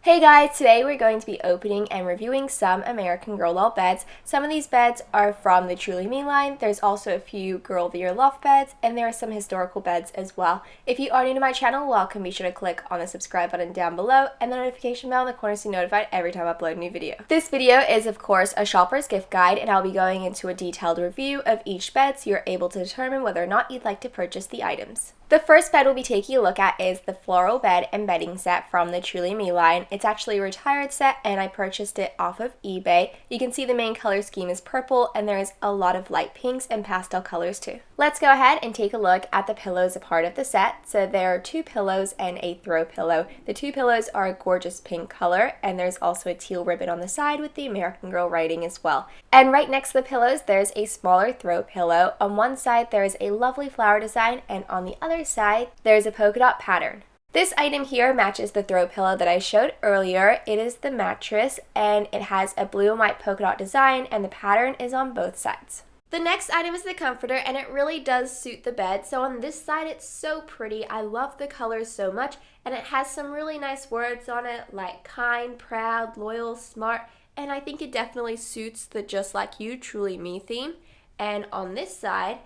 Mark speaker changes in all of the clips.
Speaker 1: Hey guys, today we're going to be opening and reviewing some American Girl doll beds. Some of these beds are from the Truly Me line. There's also a few Girl of the Year Loft beds, and there are some historical beds as well. If you are new to my channel, welcome. Be sure to click on the subscribe button down below and the notification bell in the corner so you're notified every time I upload a new video. This video is of course a shopper's gift guide, and I'll be going into a detailed review of each bed so you're able to determine whether or not you'd like to purchase the items. The first bed we'll be taking a look at is the Floral bed and bedding set from the Truly Me line. It's actually a retired set and I purchased it off of eBay. You can see the main color scheme is purple and there's a lot of light pinks and pastel colors too. Let's go ahead and take a look at the pillows a part of the set. So there are two pillows and a throw pillow. The two pillows are a gorgeous pink color and there's also a teal ribbon on the side with the American Girl writing as well. And right next to the pillows there's a smaller throw pillow. On one side there is a lovely flower design and on the other side there's a polka dot pattern. This item here matches the throw pillow that I showed earlier. It is the mattress and it has a blue and white polka dot design and the pattern is on both sides. The next item is the comforter and it really does suit the bed. So on this side it's so pretty. I love the colors so much and it has some really nice words on it like kind, proud, loyal, smart, and I think it definitely suits the Just Like You Truly Me theme. And on this side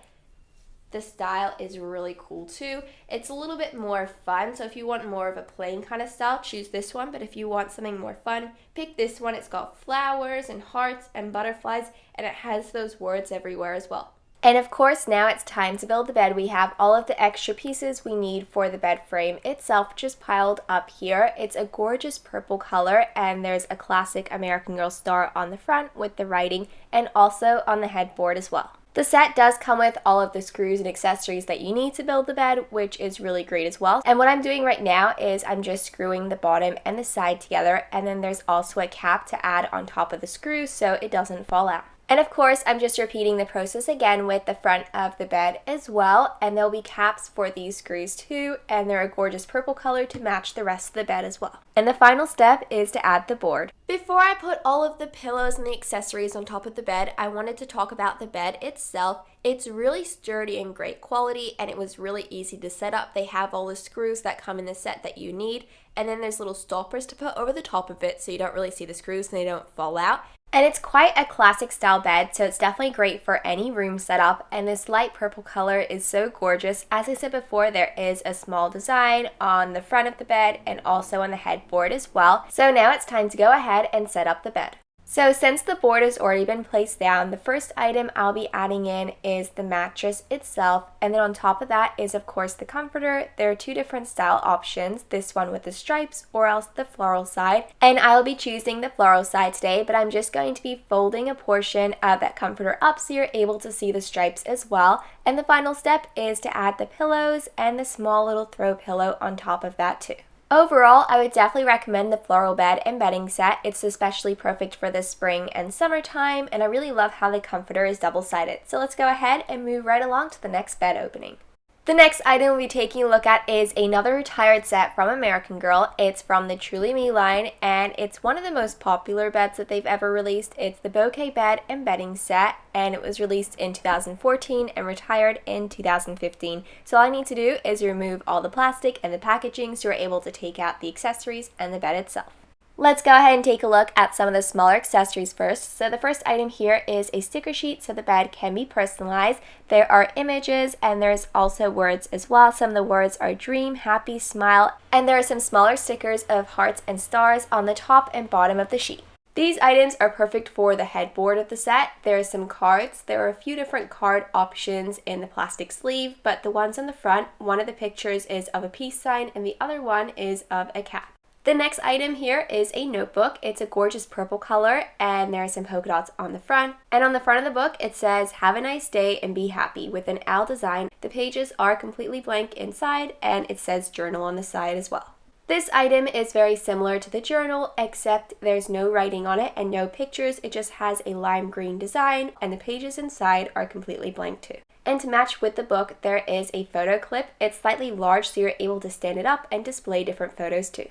Speaker 1: the style is really cool too. It's a little bit more fun, so if you want more of a plain kind of style, choose this one, but if you want something more fun, pick this one. It's got flowers and hearts and butterflies, and it has those words everywhere as well. And of course, now it's time to build the bed. We have all of the extra pieces we need for the bed frame itself just piled up here. It's a gorgeous purple color, and there's a classic American Girl star on the front with the writing, and also on the headboard as well. The set does come with all of the screws and accessories that you need to build the bed, which is really great as well. And what I'm doing right now is I'm just screwing the bottom and the side together, and then there's also a cap to add on top of the screws so it doesn't fall out. And of course, I'm just repeating the process again with the front of the bed as well, and there'll be caps for these screws too, and they're a gorgeous purple color to match the rest of the bed as well. And the final step is to add the board. Before I put all of the pillows and the accessories on top of the bed, I wanted to talk about the bed itself. It's really sturdy and great quality, and it was really easy to set up. They have all the screws that come in the set that you need, and then there's little stoppers to put over the top of it so you don't really see the screws and they don't fall out. And it's quite a classic style bed, so it's definitely great for any room setup, and this light purple color is so gorgeous. As I said before, there is a small design on the front of the bed and also on the headboard as well. So now it's time to go ahead and set up the bed. So since the board has already been placed down, the first item I'll be adding in is the mattress itself, and then on top of that is of course the comforter. There are two different style options, this one with the stripes or else the floral side, and I'll be choosing the floral side today, but I'm just going to be folding a portion of that comforter up so you're able to see the stripes as well. And the final step is to add the pillows and the small little throw pillow on top of that too. Overall, I would definitely recommend the floral bed and bedding set. It's especially perfect for the spring and summertime, and I really love how the comforter is double-sided. So let's go ahead and move right along to the next bed opening. The next item we'll be taking a look at is another retired set from American Girl. It's from the Truly Me line, and it's one of the most popular beds that they've ever released. It's the Bouquet bed and bedding set, and it was released in 2014 and retired in 2015. So all I need to do is remove all the plastic and the packaging so you're able to take out the accessories and the bed itself. Let's go ahead and take a look at some of the smaller accessories first. So the first item here is a sticker sheet so the bed can be personalized. There are images and there's also words as well. Some of the words are dream, happy, smile, and there are some smaller stickers of hearts and stars on the top and bottom of the sheet. These items are perfect for the headboard of the set. There are some cards. There are a few different card options in the plastic sleeve, but the ones on the front, one of the pictures is of a peace sign and the other one is of a cat. The next item here is a notebook. It's a gorgeous purple color and there are some polka dots on the front. And on the front of the book it says, "Have a nice day and be happy," with an owl design. The pages are completely blank inside and it says journal on the side as well. This item is very similar to the journal, except there's no writing on it and no pictures. It just has a lime green design and the pages inside are completely blank too. And to match with the book, there is a photo clip. It's slightly large so you're able to stand it up and display different photos too.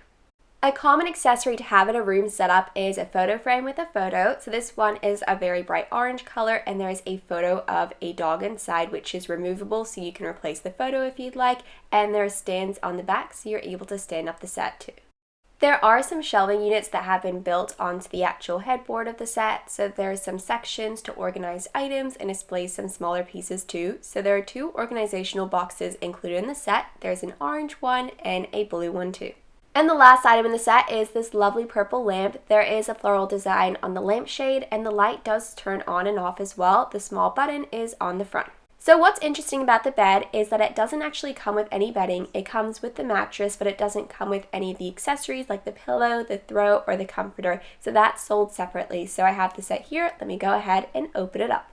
Speaker 1: A common accessory to have in a room setup is a photo frame with a photo. So this one is a very bright orange color and there's a photo of a dog inside which is removable so you can replace the photo if you'd like, and there are stands on the back so you're able to stand up the set too. There are some shelving units that have been built onto the actual headboard of the set, so there are some sections to organize items and display some smaller pieces too. So there are 2 organizational boxes included in the set. There's an orange one and a blue one too. And the last item in the set is this lovely purple lamp. There is a floral design on the lampshade and the light does turn on and off as well. The small button is on the front. So what's interesting about the bed is that it doesn't actually come with any bedding. It comes with the mattress, but it doesn't come with any of the accessories like the pillow, the throw, or the comforter. So that's sold separately. So I have the set here. Let me go ahead and open it up.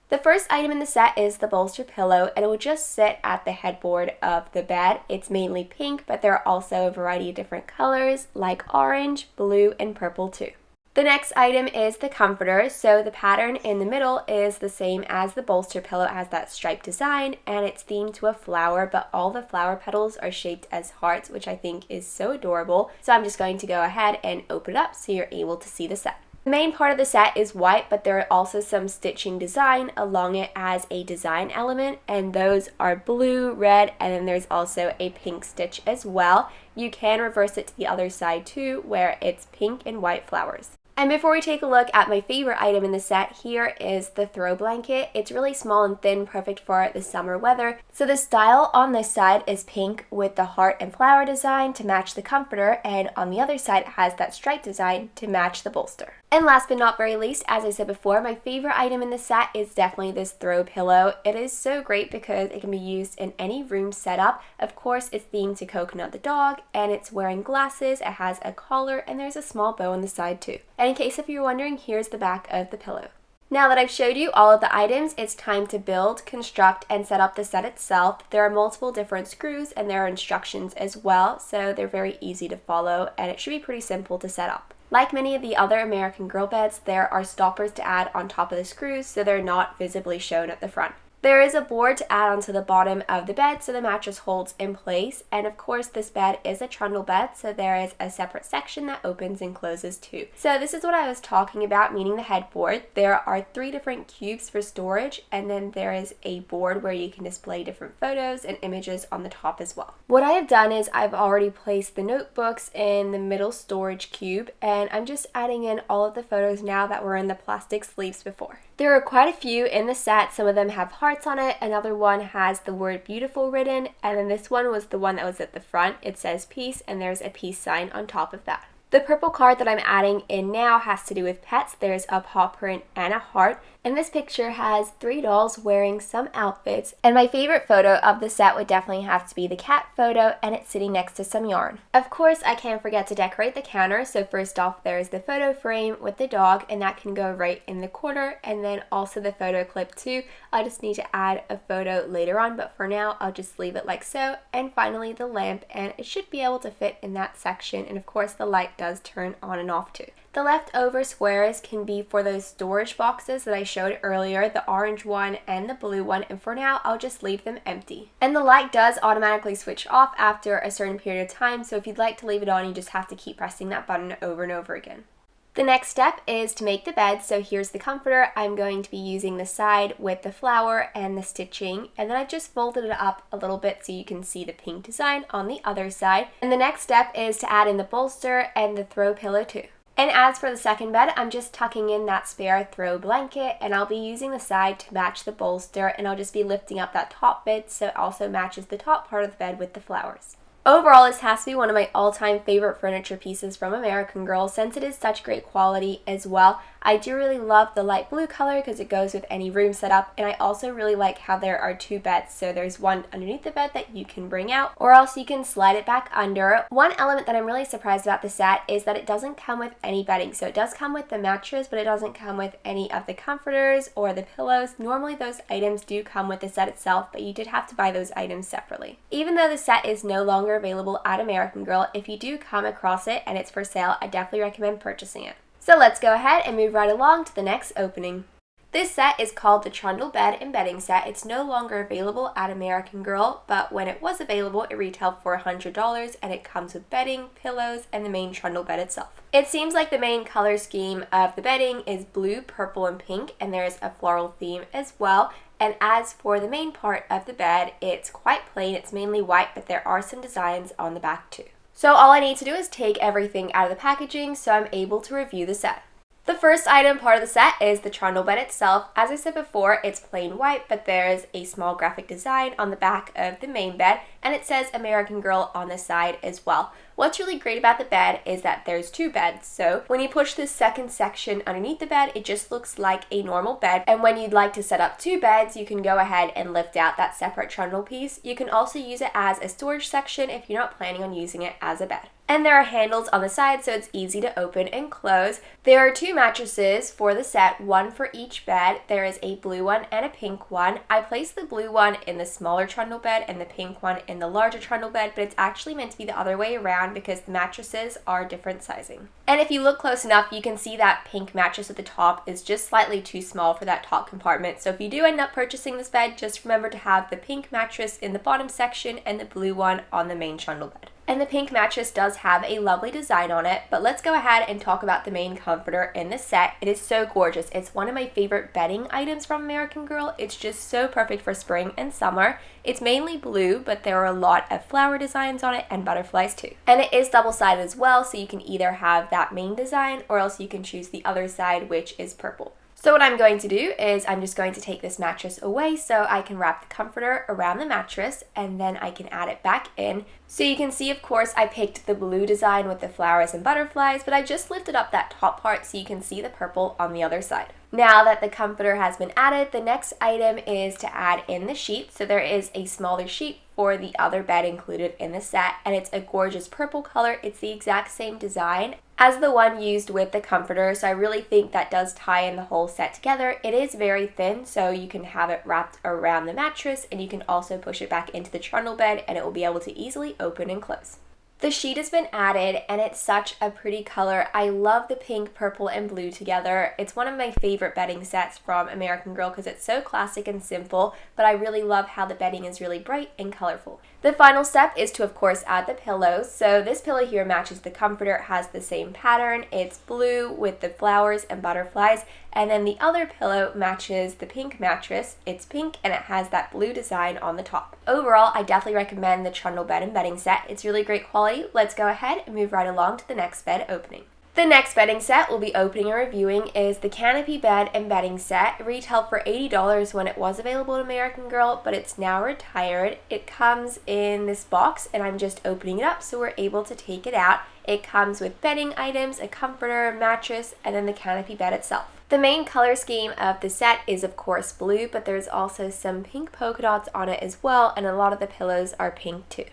Speaker 1: The first item in the set is the bolster pillow, and it will just sit at the headboard of the bed. It's mainly pink, but there are also a variety of different colors like orange, blue, and purple too. The next item is the comforter. So the pattern in the middle is the same as the bolster pillow. It has that striped design and it's themed to a flower, but all the flower petals are shaped as hearts, which I think is so adorable. So I'm just going to go ahead and open it up so you're able to see the set. The main part of the set is white, but there are also some stitching design along it as a design element, and those are blue, red, and then there's also a pink stitch as well. You can reverse it to the other side too, where it's pink and white flowers. And before we take a look at my favorite item in the set, here is the throw blanket. It's really small and thin, perfect for the summer weather. So the style on this side is pink with the heart and flower design to match the comforter, and on the other side it has that stripe design to match the bolster. And last but not very least, as I said before, my favorite item in the set is definitely this throw pillow. It is so great because it can be used in any room setup. Of course, it's themed to Coconut the dog, and it's wearing glasses, it has a collar, and there's a small bow on the side too. And in case if you're wondering, here's the back of the pillow. Now that I've showed you all of the items, it's time to build, construct, and set up the set itself. There are multiple different screws and there are instructions as well, so they're very easy to follow and it should be pretty simple to set up. Like many of the other American Girl beds, there are stoppers to add on top of the screws so they're not visibly shown at the front. There is a board to add onto the bottom of the bed so the mattress holds in place, and of course this bed is a trundle bed, so there is a separate section that opens and closes too. So this is what I was talking about, meaning the headboard. There are 3 different cubes for storage, and then there is a board where you can display different photos and images on the top as well. What I have done is I've already placed the notebooks in the middle storage cube, and I'm just adding in all of the photos now that were in the plastic sleeves before. There are quite a few in the set. Some of them have hearts on it, another one has the word beautiful written, and then this one was the one that was at the front. It says peace and there's a peace sign on top of that. The purple card that I'm adding in now has to do with pets. There's a paw print and a heart. And this picture has 3 dolls wearing some outfits. And my favorite photo of the set would definitely have to be the cat photo, and it's sitting next to some yarn. Of course, I can't forget to decorate the counter. So first off, there's the photo frame with the dog, and that can go right in the corner. And then also the photo clip too. I just need to add a photo later on, but for now, I'll just leave it like so. And finally, the lamp, and it should be able to fit in that section. And of course, the light does turn on and off too. The leftover squares can be for those storage boxes that I showed earlier, the orange one and the blue one, and for now I'll just leave them empty. And the light does automatically switch off after a certain period of time, so if you'd like to leave it on, you just have to keep pressing that button over and over again. The next step is to make the bed, so here's the comforter. I'm going to be using the side with the flower and the stitching, and then I've just folded it up a little bit so you can see the pink design on the other side. And the next step is to add in the bolster and the throw pillow too. And as for the second bed, I'm just tucking in that spare throw blanket, and I'll be using the side to match the bolster, and I'll just be lifting up that top bit so it also matches the top part of the bed with the flowers. Overall, this has to be one of my all-time favorite furniture pieces from American Girl since it is such great quality as well. I do really love the light blue color because it goes with any room setup, and I also really like how there are 2 beds. So there's one underneath the bed that you can bring out, or else you can slide it back under. One element that I'm really surprised about the set is that it doesn't come with any bedding. So it does come with the mattress, but it doesn't come with any of the comforters or the pillows. Normally those items do come with the set itself, but you did have to buy those items separately. Even though the set is no longer available at American Girl, if you do come across it and it's for sale, I definitely recommend purchasing it. So let's go ahead and move right along to the next opening. This set is called the Trundle Bed and Bedding Set. It's no longer available at American Girl, but when it was available, it retailed for $100, and it comes with bedding, pillows, and the main trundle bed itself. It seems like the main color scheme of the bedding is blue, purple, and pink, and there's a floral theme as well. And as for the main part of the bed, it's quite plain. It's mainly white, but there are some designs on the back too. So all I need to do is take everything out of the packaging so I'm able to review the set. The first item part of the set is the Trundle bed itself. As I said before, it's plain white, but there's a small graphic design on the back of the main bed, and it says American Girl on the side as well. What's really great about the bed is that there's two beds, so when you push this second section underneath the bed, it just looks like a normal bed, and when you'd like to set up two beds, you can go ahead and lift out that separate trundle piece. You can also use it as a storage section if you're not planning on using it as a bed. And there are handles on the side so it's easy to open and close. There are two mattresses for the set, one for each bed. There is a blue one and a pink one. I placed the blue one in the smaller trundle bed and the pink one in the larger trundle bed, but it's actually meant to be the other way around because the mattresses are different sizing. And if you look close enough, you can see that pink mattress at the top is just slightly too small for that top compartment. So if you do end up purchasing this bed, just remember to have the pink mattress in the bottom section and the blue one on the main trundle bed. And the pink mattress does have a lovely design on it, but let's go ahead and talk about the main comforter in the set. It is so gorgeous. It's one of my favorite bedding items from American Girl. It's just so perfect for spring and summer. It's mainly blue, but there are a lot of flower designs on it and butterflies too. And it is double-sided as well, so you can either have that main design or else you can choose the other side, which is purple. So what I'm going to do is I'm just going to take this mattress away so I can wrap the comforter around the mattress and then I can add it back in. So you can see, of course, I picked the blue design with the flowers and butterflies, but I just lifted up that top part so you can see the purple on the other side. Now that the comforter has been added, the next item is to add in the sheet. So there is a smaller sheet for the other bed included in the set, and it's a gorgeous purple color. It's the exact same design as the one used with the comforter, so I really think that does tie in the whole set together. It is very thin, so you can have it wrapped around the mattress, and you can also push it back into the trundle bed, and it will be able to easily open and close. The sheet has been added and it's such a pretty color. I love the pink, purple, and blue together. It's one of my favorite bedding sets from American Girl because it's so classic and simple, but I really love how the bedding is really bright and colorful. The final step is to, of course, add the pillows. So this pillow here matches the comforter. It has the same pattern. It's blue with the flowers and butterflies. And then the other pillow matches the pink mattress. It's pink and it has that blue design on the top. Overall, I definitely recommend the Trundle bed and bedding set. It's really great quality. Let's go ahead and move right along to the next bed opening. The next bedding set we'll be opening and reviewing is the Canopy bed and bedding set. It retailed for $80 when it was available at American Girl, but it's now retired. It comes in this box and I'm just opening it up so we're able to take it out. It comes with bedding items, a comforter, mattress, and then the Canopy bed itself. The main color scheme of the set is of course blue, but there's also some pink polka dots on it as well, and a lot of the pillows are pink too.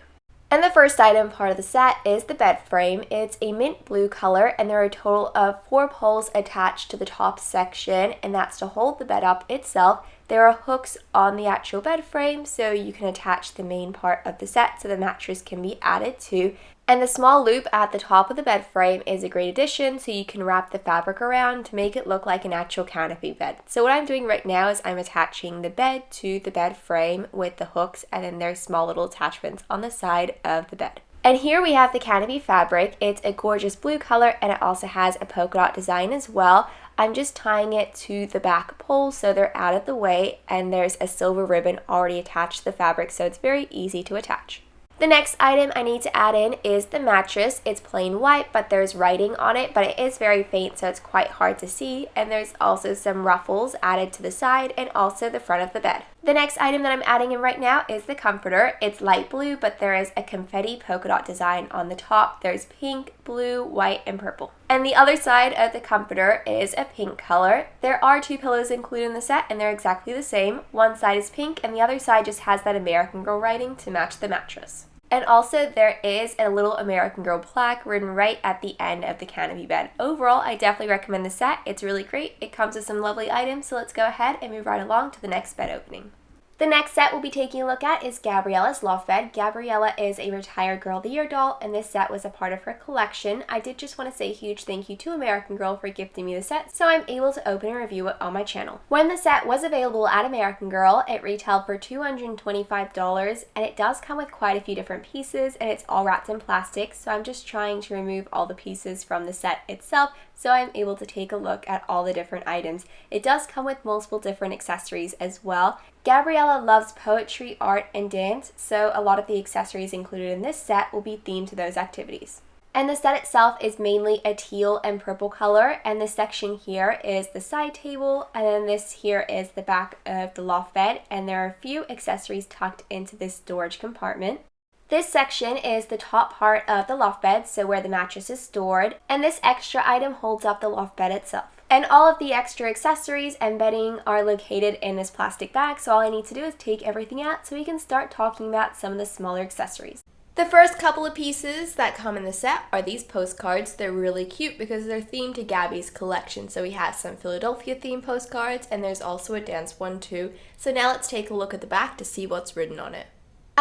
Speaker 1: And the first item part of the set is the bed frame. It's a mint blue color and there are a total of 4 poles attached to the top section, and that's to hold the bed up itself. There are hooks on the actual bed frame so you can attach the main part of the set so the mattress can be added to. And the small loop at the top of the bed frame is a great addition so you can wrap the fabric around to make it look like an actual canopy bed. So what I'm doing right now is I'm attaching the bed to the bed frame with the hooks, and then there's small little attachments on the side of the bed. And here we have the canopy fabric. It's a gorgeous blue color and it also has a polka dot design as well. I'm just tying it to the back poles so they're out of the way, and there's a silver ribbon already attached to the fabric so it's very easy to attach. The next item I need to add in is the mattress. It's plain white, but there's writing on it, but it is very faint, so it's quite hard to see. And there's also some ruffles added to the side and also the front of the bed. The next item that I'm adding in right now is the comforter. It's light blue, but there is a confetti polka dot design on the top. There's pink, blue, white, and purple. And the other side of the comforter is a pink color. There are 2 pillows included in the set, and they're exactly the same. One side is pink, and the other side just has that American Girl writing to match the mattress. And also there is a little American Girl plaque written right at the end of the canopy bed. Overall, I definitely recommend the set. It's really great. It comes with some lovely items, so let's go ahead and move right along to the next bed opening. The next set we'll be taking a look at is Gabriela's Loft bed. Gabriela is a retired Girl of the Year doll, and this set was a part of her collection. I did just want to say a huge thank you to American Girl for gifting me the set, so I'm able to open and review it on my channel. When the set was available at American Girl, it retailed for $225, and it does come with quite a few different pieces, and it's all wrapped in plastic, so I'm just trying to remove all the pieces from the set itself, so I'm able to take a look at all the different items. It does come with multiple different accessories as well. Gabriela Gabriela loves poetry, art, and dance, so a lot of the accessories included in this set will be themed to those activities. And the set itself is mainly a teal and purple color, and this section here is the side table, and then this here is the back of the loft bed, and there are a few accessories tucked into this storage compartment. This section is the top part of the loft bed, so where the mattress is stored, and this extra item holds up the loft bed itself. And all of the extra accessories and bedding are located in this plastic bag, so all I need to do is take everything out so we can start talking about some of the smaller accessories. The first couple of pieces that come in the set are these postcards. They're really cute because they're themed to Gabby's collection. So we have some Philadelphia themed postcards, and there's also a dance one too. So now let's take a look at the back to see what's written on it.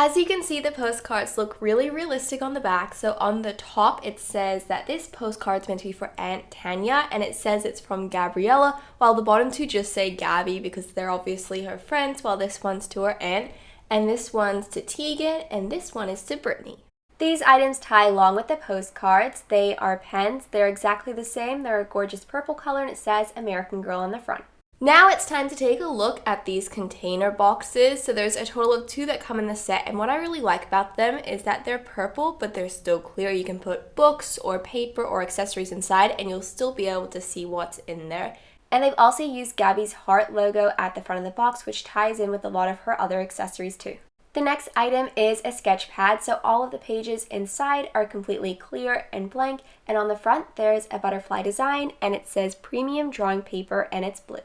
Speaker 1: As you can see, the postcards look really realistic on the back. So on the top, it says that this postcard's meant to be for Aunt Tanya, and it says it's from Gabriela, while the bottom two just say Gabby because they're obviously her friends, while this one's to her aunt. And this one's to Tegan, and this one is to Brittany. These items tie along with the postcards. They are pens. They're exactly the same. They're a gorgeous purple color, and it says American Girl on the front. Now it's time to take a look at these container boxes. So there's a total of 2 that come in the set, and what I really like about them is that they're purple, but they're still clear. You can put books or paper or accessories inside, and you'll still be able to see what's in there. And they've also used Gabby's heart logo at the front of the box, which ties in with a lot of her other accessories too. The next item is a sketch pad, so all of the pages inside are completely clear and blank, and on the front there's a butterfly design, and it says premium drawing paper, and it's blue.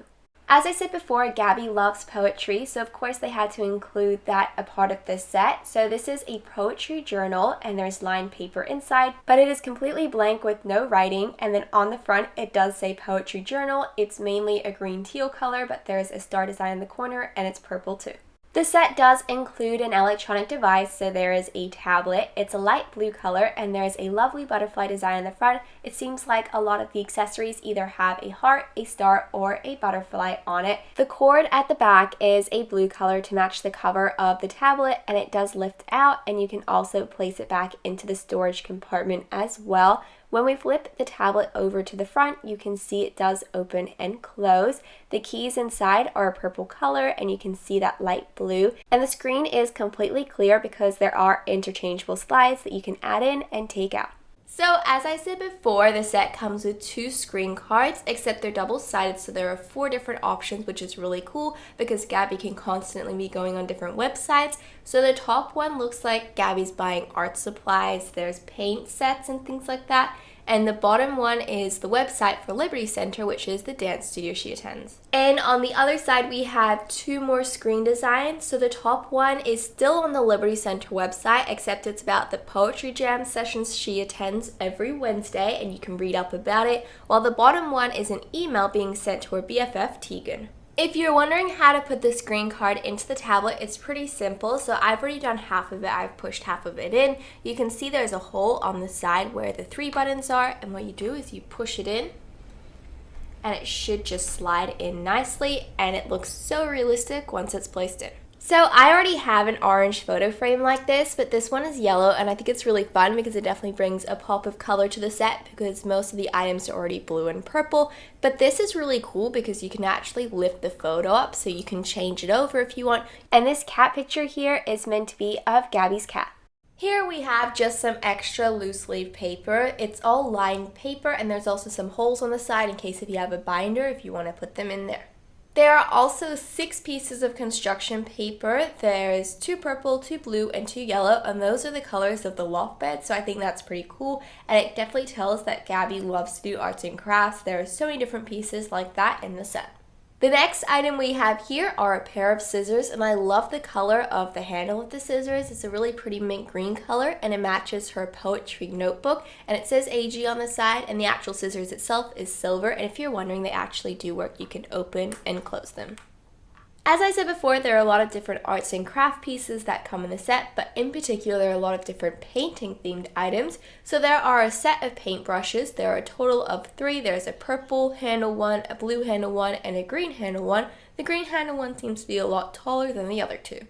Speaker 1: As I said before, Gabby loves poetry, so of course they had to include that a part of this set. So this is a poetry journal, and there's lined paper inside, but it is completely blank with no writing, and then on the front it does say poetry journal. It's mainly a green teal color, but there's a star design in the corner, and it's purple too. The set does include an electronic device, so there is a tablet. It's a light blue color, and there's a lovely butterfly design in the front. It seems like a lot of the accessories either have a heart, a star, or a butterfly on it. The cord at the back is a blue color to match the cover of the tablet, and it does lift out, and you can also place it back into the storage compartment as well. When we flip the tablet over to the front, you can see it does open and close. The keys inside are a purple color, and you can see that light blue. And the screen is completely clear because there are interchangeable slides that you can add in and take out. So as I said before, the set comes with 2 screen cards, except they're double-sided, so there are 4 different options, which is really cool because Gabby can constantly be going on different websites. So the top one looks like Gabby's buying art supplies, there's paint sets and things like that. And the bottom one is the website for Liberty Center, which is the dance studio she attends. And on the other side, we have 2 more screen designs. So the top one is still on the Liberty Center website, except it's about the poetry jam sessions she attends every Wednesday, and you can read up about it, while the bottom one is an email being sent to her BFF, Tegan. If you're wondering how to put the screen card into the tablet, it's pretty simple. So I've already done half of it. I've pushed half of it in. You can see there's a hole on the side where the 3 buttons are, and what you do is you push it in, and it should just slide in nicely, and it looks so realistic once it's placed in. So I already have an orange photo frame like this, but this one is yellow, and I think it's really fun because it definitely brings a pop of color to the set because most of the items are already blue and purple. But this is really cool because you can actually lift the photo up so you can change it over if you want. And this cat picture here is meant to be of Gabby's cat. Here we have just some extra loose leaf paper. It's all lined paper, and there's also some holes on the side in case if you have a binder if you want to put them in there. There are also 6 pieces of construction paper. There's 2 purple, 2 blue, and 2 yellow, and those are the colors of the loft bed, so I think that's pretty cool, and it definitely tells that Gabby loves to do arts and crafts. There are so many different pieces like that in the set. The next item we have here are a pair of scissors, and I love the color of the handle of the scissors. It's a really pretty mint green color, and it matches her poetry notebook, and it says AG on the side, and the actual scissors itself is silver, and if you're wondering, they actually do work. You can open and close them. As I said before, there are a lot of different arts and craft pieces that come in the set, but in particular, there are a lot of different painting themed items. So there are a set of paintbrushes. There are a total of 3. There's a purple handle one, a blue handle one, and a green handle one. The green handle one seems to be a lot taller than the other 2.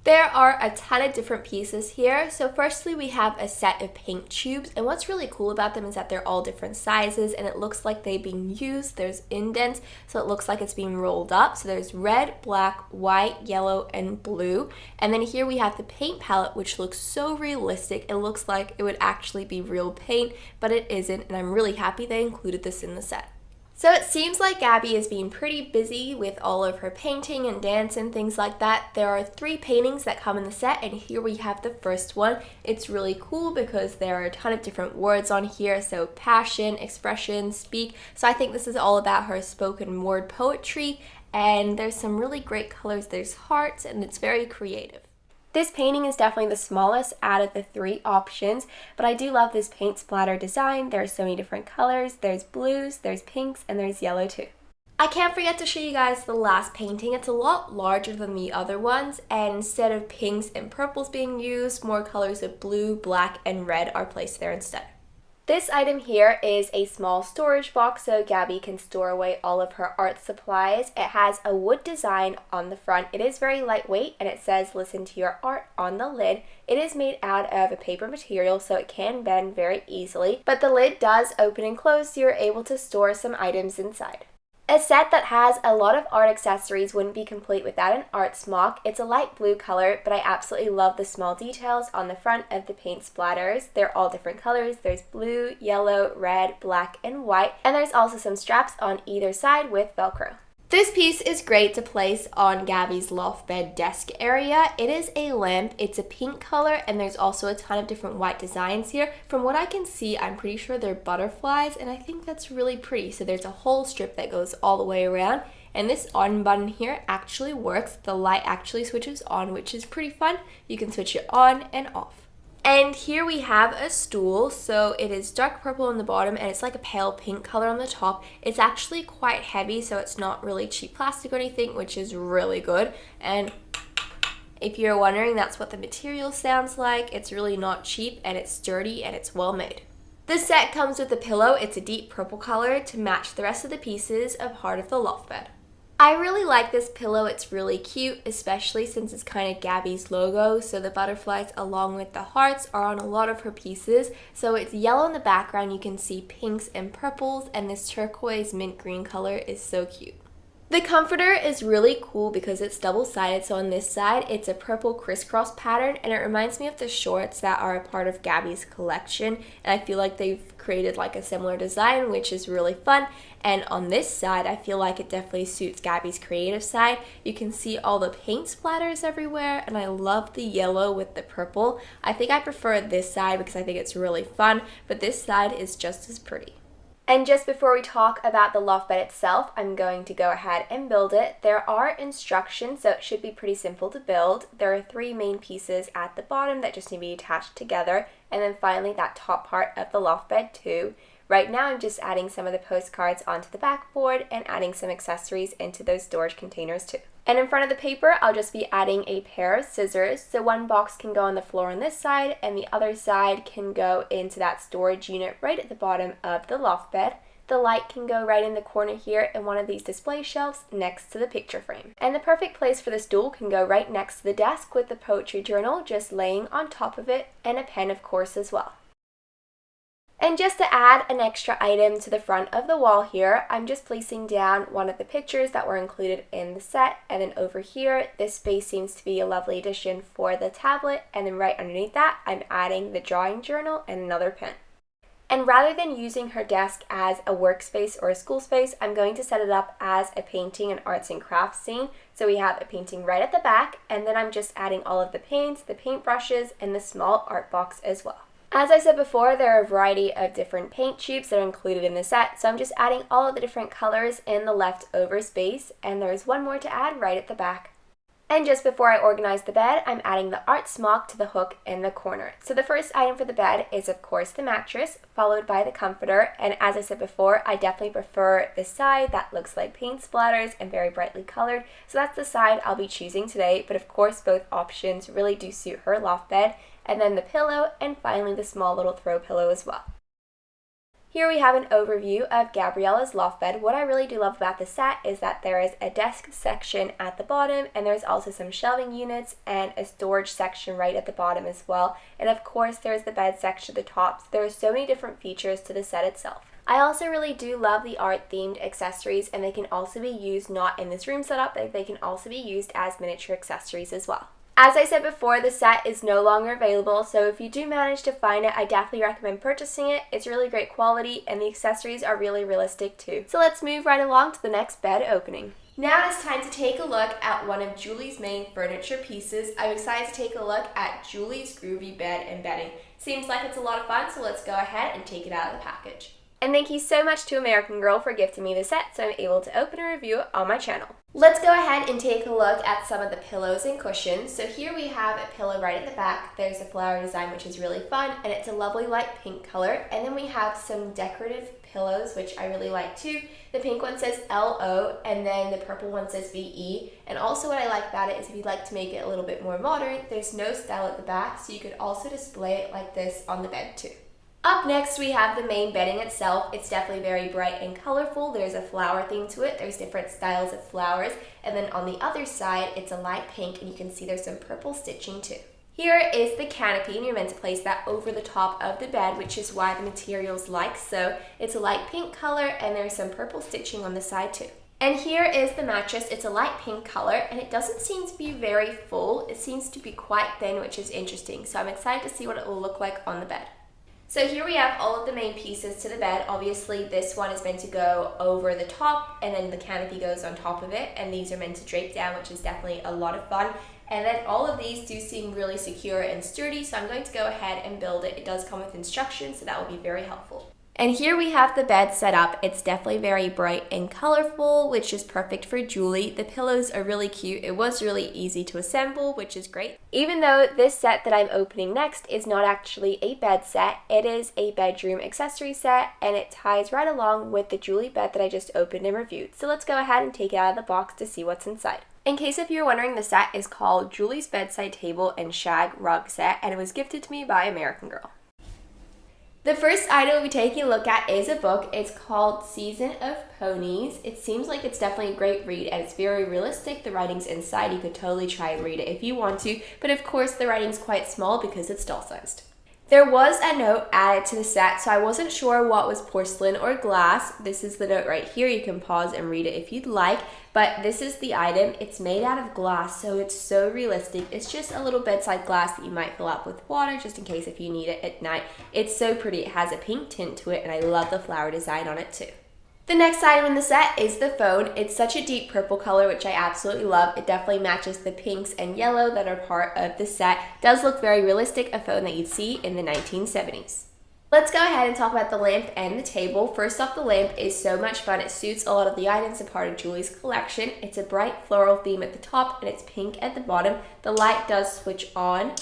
Speaker 1: There are a ton of different pieces here. So firstly, we have a set of paint tubes, and what's really cool about them is that they're all different sizes and it looks like they've been used. There's indents, so it looks like it's being rolled up. So there's red, black, white, yellow, and blue. And then here we have the paint palette, which looks so realistic. It looks like it would actually be real paint, but it isn't, and I'm really happy they included this in the set. So it seems like Gabby is being pretty busy with all of her painting and dance and things like that. There are 3 paintings that come in the set, and here we have the first one. It's really cool because there are a ton of different words on here, so passion, expression, speak. So I think this is all about her spoken word poetry, and there's some really great colors. There's hearts, and it's very creative. This painting is definitely the smallest out of the 3 options, but I do love this paint splatter design. There are so many different colors. There's blues, there's pinks, and there's yellow too. I can't forget to show you guys the last painting. It's a lot larger than the other ones, and instead of pinks and purples being used, more colors of blue, black, and red are placed there instead. This item here is a small storage box so Gabby can store away all of her art supplies. It has a wood design on the front. It is very lightweight and it says "Listen to your art" on the lid. It is made out of a paper material so it can bend very easily, but the lid does open and close so you're able to store some items inside. A set that has a lot of art accessories wouldn't be complete without an art smock. It's a light blue color, but I absolutely love the small details on the front of the paint splatters. They're all different colors. There's blue, yellow, red, black, and white, and there's also some straps on either side with Velcro. This piece is great to place on Gabby's loft bed desk area. It is a lamp, it's a pink color, and there's also a ton of different white designs here. From what I can see, I'm pretty sure they're butterflies, and I think that's really pretty. So there's a whole strip that goes all the way around, and this on button here actually works. The light actually switches on, which is pretty fun. You can switch it on and off. And here we have a stool, so it is dark purple on the bottom and it's like a pale pink color on the top. It's actually quite heavy, so it's not really cheap plastic or anything, which is really good. And if you're wondering, that's what the material sounds like. It's really not cheap and it's sturdy and it's well made. The set comes with a pillow. It's a deep purple color to match the rest of the pieces of Heart of the Loft Bed. I really like this pillow. It's really cute, especially since it's kind of Gabby's logo. So the butterflies along with the hearts are on a lot of her pieces. So it's yellow in the background. You can see pinks and purples, and this turquoise mint green color is so cute. The comforter is really cool because it's double-sided, so on this side it's a purple crisscross pattern, and it reminds me of the shorts that are a part of Gabby's collection, and I feel like they've created like a similar design, which is really fun. And on this side, I feel like it definitely suits Gabby's creative side. You can see all the paint splatters everywhere, and I love the yellow with the purple. I think I prefer this side because I think it's really fun, but this side is just as pretty. And just before we talk about the loft bed itself, I'm going to go ahead and build it. There are instructions, so it should be pretty simple to build. There are 3 main pieces at the bottom that just need to be attached together, and then finally that top part of the loft bed too. Right now I'm just adding some of the postcards onto the backboard and adding some accessories into those storage containers too. And in front of the paper, I'll just be adding a pair of scissors. So one box can go on the floor on this side, and the other side can go into that storage unit right at the bottom of the loft bed. The light can go right in the corner here in one of these display shelves next to the picture frame. And the perfect place for the stool can go right next to the desk with the poetry journal just laying on top of it, and a pen of course as well. And just to add an extra item to the front of the wall here, I'm just placing down one of the pictures that were included in the set, and then over here, this space seems to be a lovely addition for the tablet, and then right underneath that, I'm adding the drawing journal and another pen. And rather than using her desk as a workspace or a school space, I'm going to set it up as a painting and arts and crafts scene. So we have a painting right at the back, and then I'm just adding all of the paints, the paintbrushes, and the small art box as well. As I said before, there are a variety of different paint tubes that are included in the set, so I'm just adding all of the different colors in the leftover space, and there's one more to add right at the back. And just before I organize the bed, I'm adding the art smock to the hook in the corner. So the first item for the bed is of course the mattress, followed by the comforter, and as I said before, I definitely prefer the side that looks like paint splatters and very brightly colored, so that's the side I'll be choosing today, but of course both options really do suit her loft bed. And then the pillow, and finally the small little throw pillow as well. Here we have an overview of Gabriela's loft bed. What I really do love about the set is that there is a desk section at the bottom, and there's also some shelving units and a storage section right at the bottom as well. And of course there's the bed section at the top. So there are so many different features to the set itself. I also really do love the art themed accessories, and they can also be used not in this room setup, but they can also be used as miniature accessories as well. As I said before, the set is no longer available, so if you do manage to find it, I definitely recommend purchasing it. It's really great quality, and the accessories are really realistic too. So let's move right along to the next bed opening. Now it's time to take a look at one of Julie's main furniture pieces. I'm excited to take a look at Julie's groovy bed and bedding. Seems like it's a lot of fun, so let's go ahead and take it out of the package. And thank you so much to American Girl for gifting me the set so I'm able to open and review it on my channel. Let's go ahead and take a look at some of the pillows and cushions. So here we have a pillow right at the back. There's a flower design which is really fun, and it's a lovely light pink color. And then we have some decorative pillows which I really like too. The pink one says LO, and then the purple one says VE. And also what I like about it is if you'd like to make it a little bit more modern, there's no style at the back, so you could also display it like this on the bed too. Up next we have the main bedding itself. It's definitely very bright and colorful. There's a flower theme to it. There's different styles of flowers. And then on the other side it's a light pink, and you can see there's some purple stitching too. Here is the canopy, and you're meant to place that over the top of the bed, which is why the material's like so. It's a light pink color, and there's some purple stitching on the side too. And here is the mattress. It's a light pink color, and it doesn't seem to be very full. It seems to be quite thin, which is interesting. So I'm excited to see what it will look like on the bed. So here we have all of the main pieces to the bed. Obviously this one is meant to go over the top, and then the canopy goes on top of it, and these are meant to drape down, which is definitely a lot of fun. And then all of these do seem really secure and sturdy, so I'm going to go ahead and build it. It does come with instructions, so that will be very helpful. And here we have the bed set up. It's definitely very bright and colorful, which is perfect for Julie. The pillows are really cute. It was really easy to assemble, which is great. Even though this set that I'm opening next is not actually a bed set, it is a bedroom accessory set, and it ties right along with the Julie bed that I just opened and reviewed. So let's go ahead and take it out of the box to see what's inside. In case if you're wondering, the set is called Julie's Bedside Table and Shag Rug Set, and it was gifted to me by American Girl. The first item we'll be taking a look at is a book. It's called Season of Ponies. It seems like it's definitely a great read, and it's very realistic. The writing's inside. You could totally try and read it if you want to, but of course the writing's quite small because it's doll-sized. There was a note added to the set, so I wasn't sure what was porcelain or glass. This is the note right here. You can pause and read it if you'd like, but this is the item. It's made out of glass, so it's so realistic. It's just a little bedside glass that you might fill up with water just in case if you need it at night. It's so pretty. It has a pink tint to it, and I love the flower design on it too. The next item in the set is the phone. It's such a deep purple color, which I absolutely love. It definitely matches the pinks and yellow that are part of the set. It does look very realistic, a phone that you'd see in the 1970s. Let's go ahead and talk about the lamp and the table. First off, the lamp is so much fun. It suits a lot of the items a part of Julie's collection. It's a bright floral theme at the top, and it's pink at the bottom. The light does switch on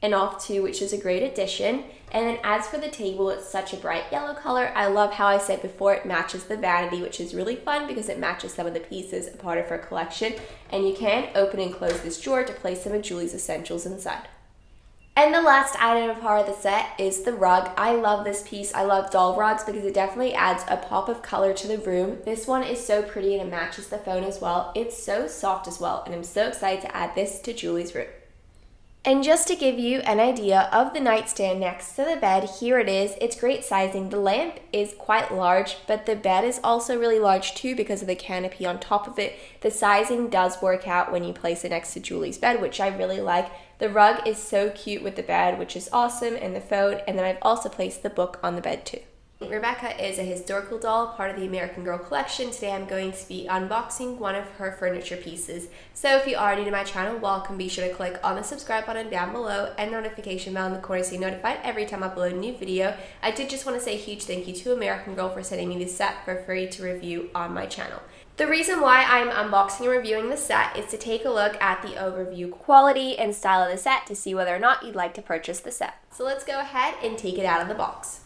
Speaker 1: and off too, which is a great addition. And then as for the table, it's such a bright yellow color. I love how I said before it matches the vanity, which is really fun because it matches some of the pieces a part of her collection. And you can open and close this drawer to place some of Julie's essentials inside. And the last item of part of the set is the rug. I love this piece. I love doll rugs because it definitely adds a pop of color to the room. This one is so pretty, and it matches the phone as well. It's so soft as well, and I'm so excited to add this to Julie's room. And just to give you an idea of the nightstand next to the bed, here it is. It's great sizing. The lamp is quite large, but the bed is also really large too because of the canopy on top of it. The sizing does work out when you place it next to Julie's bed, which I really like. The rug is so cute with the bed, which is awesome, and the phone, and then I've also placed the book on the bed too. Rebecca is a historical doll, part of the American Girl collection. Today I'm going to be unboxing one of her furniture pieces. So if you are new to my channel, welcome. Be sure to click on the subscribe button down below and notification bell in the corner so you're notified every time I upload a new video. I did just want to say a huge thank you to American Girl for sending me this set for free to review on my channel. The reason why I'm unboxing and reviewing the set is to take a look at the overview quality and style of the set to see whether or not you'd like to purchase the set. So let's go ahead and take it out of the box.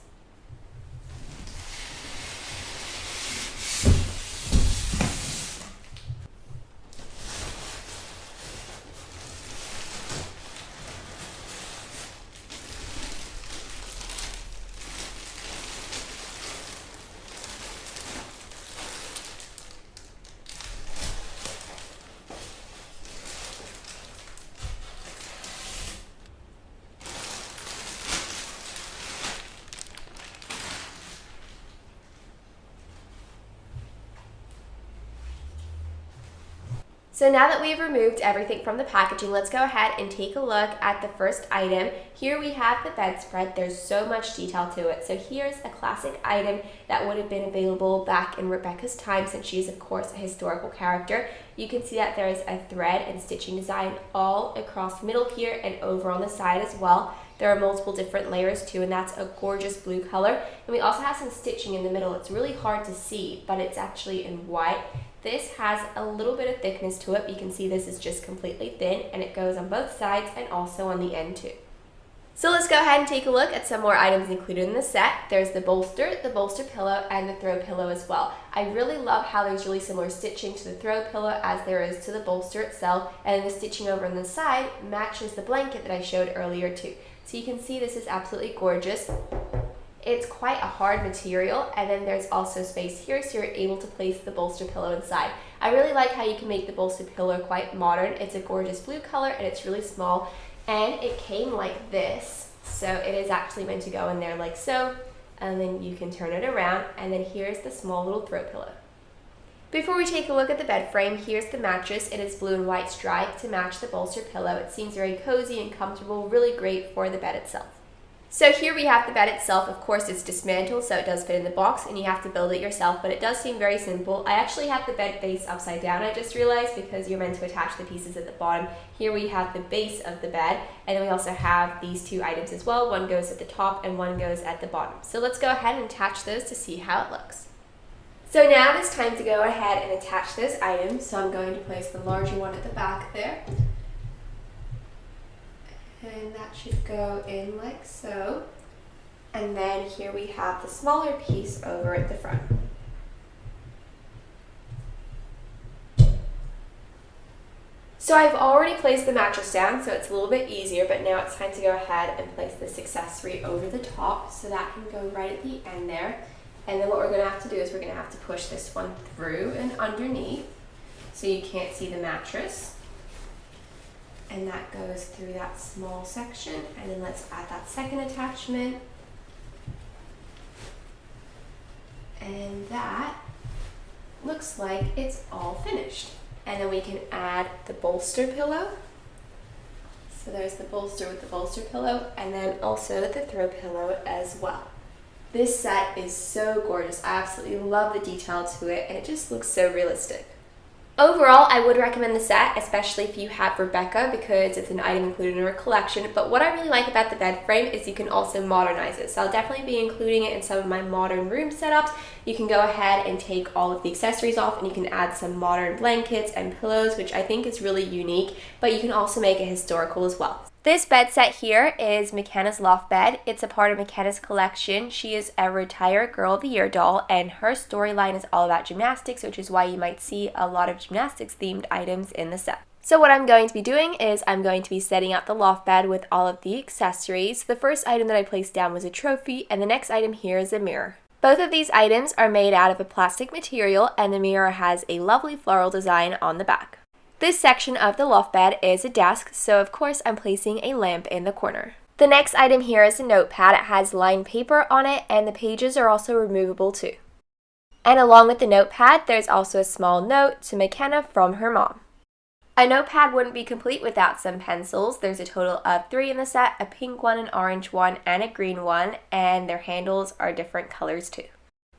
Speaker 1: So now that we've removed everything from the packaging, let's go ahead and take a look at the first item. Here we have the bedspread. There's so much detail to it. So here's a classic item that would have been available back in Rebecca's time, since she is of course a historical character. You can see that there is a thread and stitching design all across the middle here and over on the side as well. There are multiple different layers too, and that's a gorgeous blue color. And we also have some stitching in the middle. It's really hard to see, but it's actually in white. This has a little bit of thickness to it, but you can see this is just completely thin, and it goes on both sides and also on the end too. So let's go ahead and take a look at some more items included in the set. There's the bolster pillow, and the throw pillow as well. I really love how there's really similar stitching to the throw pillow as there is to the bolster itself, and the stitching over on the side matches the blanket that I showed earlier too. So you can see this is absolutely gorgeous. It's quite a hard material, and then there's also space here so you're able to place the bolster pillow inside. I really like how you can make the bolster pillow quite modern. It's a gorgeous blue color and it's really small, and it came like this, so it is actually meant to go in there like so, and then you can turn it around, and then here's the small little throw pillow. Before we take a look at the bed frame, here's the mattress. It is blue and white striped to match the bolster pillow. It seems very cozy and comfortable, really great for the bed itself. So here we have the bed itself. Of course, it's dismantled, so it does fit in the box, and you have to build it yourself, but it does seem very simple. I actually have the bed base upside down, I just realized, because you're meant to attach the pieces at the bottom. Here we have the base of the bed, and then we also have these two items as well. One goes at the top and one goes at the bottom. So let's go ahead and attach those to see how it looks. So now it's time to go ahead and attach those items. So I'm going to place the larger one at the back there. And that should go in like so. And then here we have the smaller piece over at the front. So I've already placed the mattress down, so it's a little bit easier, but now it's time to go ahead and place this accessory over the top, so that can go right at the end there. And then what we're going to have to do is we're going to have to push this one through and underneath so you can't see the mattress. And that goes through that small section. And then let's add that second attachment. And that looks like it's all finished. And then we can add the bolster pillow. So there's the bolster with the bolster pillow, and then also the throw pillow as well. This set is so gorgeous. I absolutely love the detail to it, and it just looks so realistic. Overall, I would recommend the set, especially if you have Rebecca, because it's an item included in her collection. But what I really like about the bed frame is you can also modernize it. So I'll definitely be including it in some of my modern room setups. You can go ahead and take all of the accessories off, and you can add some modern blankets and pillows, which I think is really unique. But you can also make it historical as well. This bed set here is Mckenna's Loft bed. It's a part of Mckenna's collection. She is a retired Girl of the Year doll, and her storyline is all about gymnastics, which is why you might see a lot of gymnastics themed items in the set. So what I'm going to be doing is I'm going to be setting up the loft bed with all of the accessories. The first item that I placed down was a trophy, and the next item here is a mirror. Both of these items are made out of a plastic material, and the mirror has a lovely floral design on the back. This section of the loft bed is a desk, so of course I'm placing a lamp in the corner. The next item here is a notepad. It has lined paper on it, and the pages are also removable too. And along with the notepad, there's also a small note to Mckenna from her mom. A notepad wouldn't be complete without some pencils. There's a total of 3 in the set, a pink one, an orange one, and a green one, and their handles are different colors too.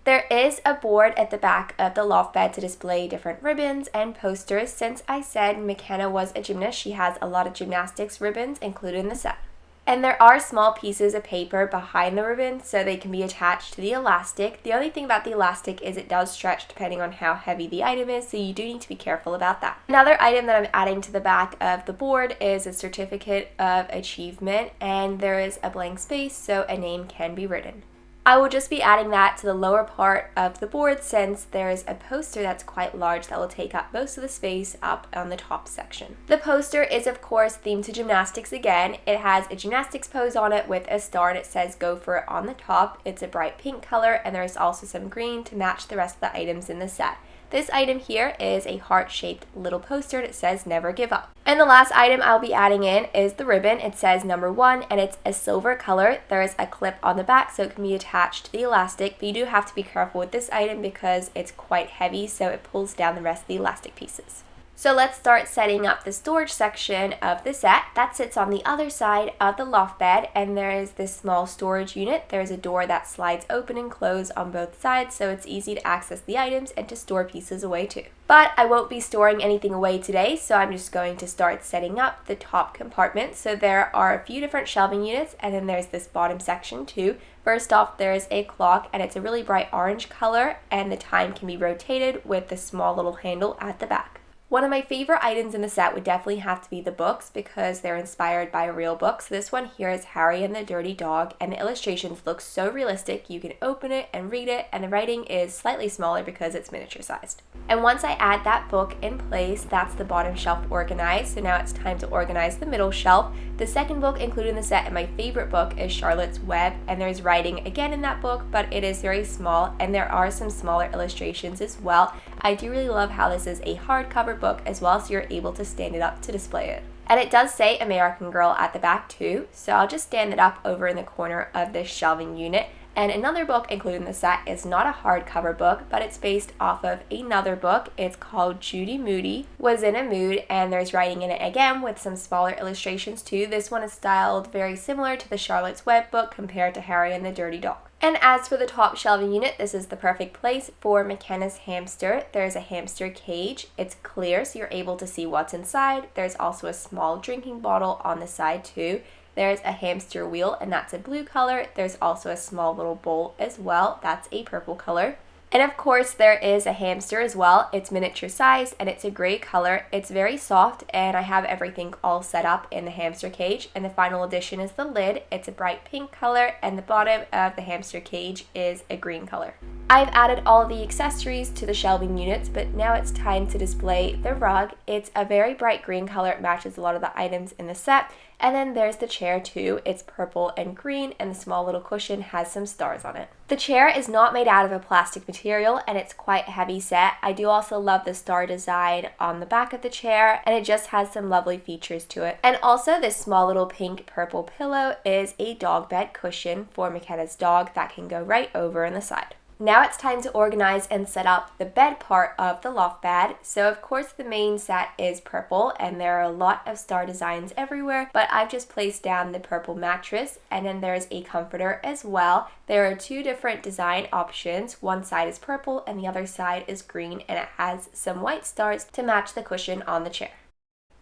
Speaker 1: There is a board at the back of the loft bed to display different ribbons and posters. Since I said Mckenna was a gymnast, she has a lot of gymnastics ribbons included in the set. And there are small pieces of paper behind the ribbon so they can be attached to the elastic. The only thing about the elastic is it does stretch depending on how heavy the item is, so you do need to be careful about that. Another item that I'm adding to the back of the board is a certificate of achievement, and there is a blank space so a name can be written. I will just be adding that to the lower part of the board since there is a poster that's quite large that will take up most of the space up on the top section. The poster is of course themed to gymnastics again. It has a gymnastics pose on it with a star, and it says "Go for it" on the top. It's a bright pink color, and there is also some green to match the rest of the items in the set. This item here is a heart-shaped little poster that says "Never give up." And the last item I'll be adding in is the ribbon. It says number 1, and it's a silver color. There is a clip on the back so it can be attached to the elastic, but you do have to be careful with this item because it's quite heavy, so it pulls down the rest of the elastic pieces. So let's start setting up the storage section of the set. That sits on the other side of the loft bed, and there is this small storage unit. There's a door that slides open and close on both sides, so it's easy to access the items and to store pieces away too. But I won't be storing anything away today, so I'm just going to start setting up the top compartment. So there are a few different shelving units, and then there's this bottom section too. First off, there's a clock, and it's a really bright orange color, and the time can be rotated with the small little handle at the back. One of my favorite items in the set would definitely have to be the books because they're inspired by a real book. So this one here is Harry and the Dirty Dog, and the illustrations look so realistic. You can open it and read it, and the writing is slightly smaller because it's miniature sized. And once I add that book in place, that's the bottom shelf organized. So now it's time to organize the middle shelf. The second book included in the set, and my favorite book, is Charlotte's Web, and there's writing again in that book, but it is very small, and there are some smaller illustrations as well. I do really love how this is a hardcover book as well, so you're able to stand it up to display it. And it does say American Girl at the back too, so I'll just stand it up over in the corner of this shelving unit. And another book included in the set is not a hardcover book, but it's based off of another book. It's called Judy Moody Was in a Mood, and there's writing in it again with some smaller illustrations too. This one is styled very similar to the Charlotte's Web book compared to Harry and the Dirty Dog. And as for the top shelving unit, this is the perfect place for Mckenna's hamster. There's a hamster cage. It's clear, so you're able to see what's inside. There's also a small drinking bottle on the side too. There's a hamster wheel, and that's a blue color. There's also a small little bowl as well. That's a purple color. And of course, there is a hamster as well. It's miniature sized, and it's a gray color. It's very soft, and I have everything all set up in the hamster cage. And the final addition is the lid. It's a bright pink color, and the bottom of the hamster cage is a green color. I've added all of the accessories to the shelving units, but now it's time to display the rug. It's a very bright green color. It matches a lot of the items in the set. And then there's the chair too. It's purple and green, and the small little cushion has some stars on it. The chair is not made out of a plastic material, and it's quite a heavy set. I do also love the star design on the back of the chair, and it just has some lovely features to it. And also this small little pink purple pillow is a dog bed cushion for Mckenna's dog that can go right over in the side. Now it's time to organize and set up the bed part of the loft bed. So of course the main set is purple, and there are a lot of star designs everywhere, but I've just placed down the purple mattress, and then there's a comforter as well. There are two different design options. One side is purple and the other side is green, and it has some white stars to match the cushion on the chair.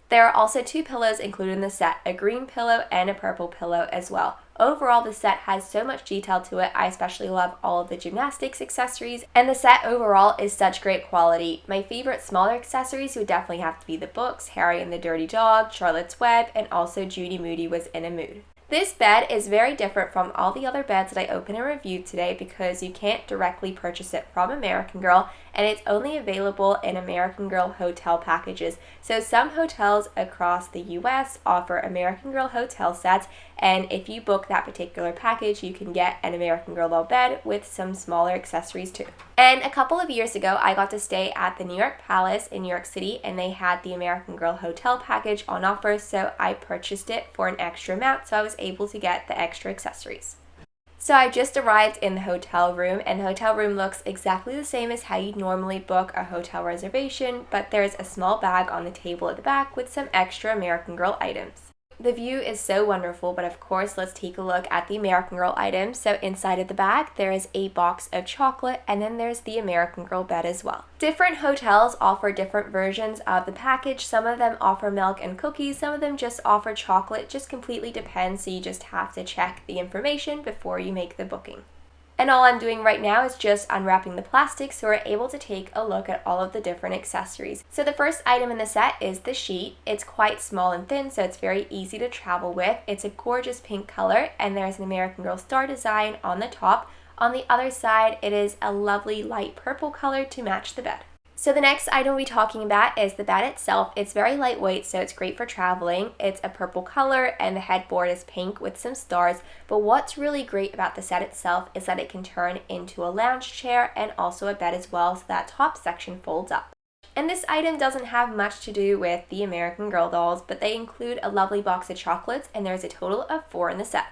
Speaker 1: There are also two pillows included in the set, a green pillow and a purple pillow as well. Overall, the set has so much detail to it. I especially love all of the gymnastics accessories, and the set overall is such great quality. My favorite smaller accessories would definitely have to be the books, Harry and the Dirty Dog, Charlotte's Web, and also Judy Moody Was in a Mood. This bed is very different from all the other beds that I opened and reviewed today because you can't directly purchase it from American Girl, and it's only available in American Girl hotel packages. So some hotels across the US offer American Girl hotel sets, and if you book that particular package, you can get an American Girl doll bed with some smaller accessories too. And a couple of years ago, I got to stay at the New York Palace in New York City, and they had the American Girl hotel package on offer, so I purchased it for an extra amount, so I was able to get the extra accessories. So I just arrived in the hotel room, and the hotel room looks exactly the same as how you'd normally book a hotel reservation, but there's a small bag on the table at the back with some extra American Girl items. The view is so wonderful, but of course, let's take a look at the American Girl items. So inside of the bag, there is a box of chocolate, and then there's the American Girl bed as well. Different hotels offer different versions of the package. Some of them offer milk and cookies, some of them just offer chocolate. Just completely depends, so you just have to check the information before you make the booking. And all I'm doing right now is just unwrapping the plastic so we're able to take a look at all of the different accessories. So the first item in the set is the sheet. It's quite small and thin, so it's very easy to travel with. It's a gorgeous pink color, and there's an American Girl star design on the top. On the other side, it is a lovely light purple color to match the bed. So the next item we'll be talking about is the bed itself. It's very lightweight, so it's great for traveling. It's a purple color, and the headboard is pink with some stars. But what's really great about the set itself is that it can turn into a lounge chair and also a bed as well, so that top section folds up. And this item doesn't have much to do with the American Girl dolls, but they include a lovely box of chocolates, and there's a total of 4 in the set.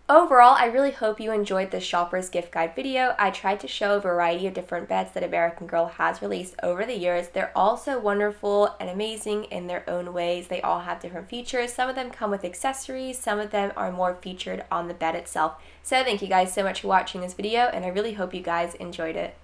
Speaker 1: Overall, I really hope you enjoyed this shopper's gift guide video. I tried to show a variety of different beds that American Girl has released over the years. They're all so wonderful and amazing in their own ways. They all have different features. Some of them come with accessories, some of them are more featured on the bed itself. So thank you guys so much for watching this video, and I really hope you guys enjoyed it.